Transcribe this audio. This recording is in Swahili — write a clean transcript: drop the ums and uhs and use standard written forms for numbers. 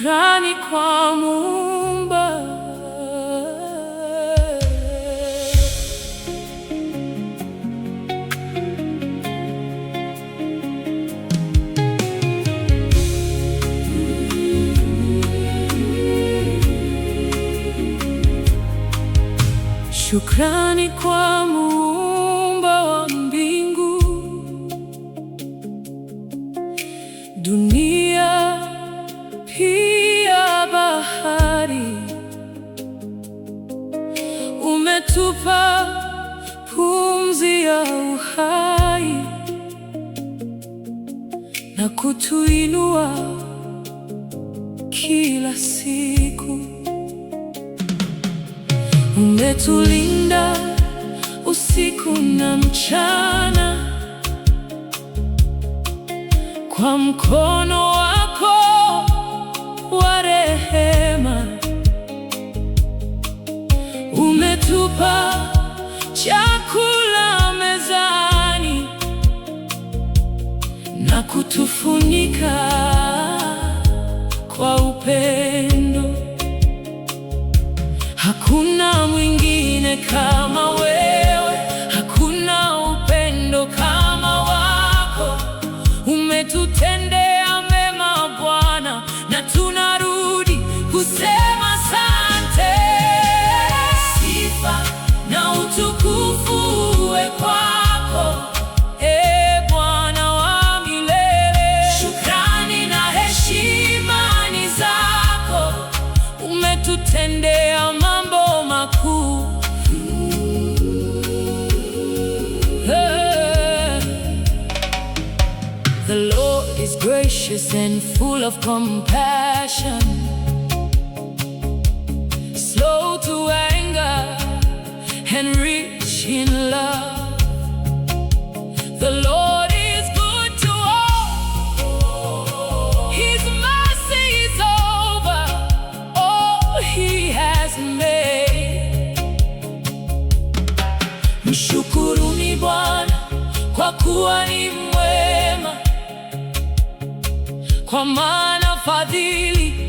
Shukrani kwa Muumba. Shukrani kwa Muumba wa mbingu, dunia pia bahari. Umetupa pumzi ya uhai na kutuinua kila siku. Umetulinda usiku na mchana kwa mkono wako wa rehema. Umetupa chakula mezani na kutufunika kwa upendo. Hakuna mwingine kama wewe, hakuna upendo kama wako. Umetutendea mema Bwana, na tunarudi kusema asante. Sifa na utukufu uwe kwako, Bwana wa milele. Shukrani na heshima ni zako. Umetutendea mambo makuu. The Lord is gracious and full of compassion, slow to anger and rich in love. The Lord is good to all. His mercy is over all He has made. Mshukuruni Bwana kwa kuwa ni mwema, kwa maana fadhili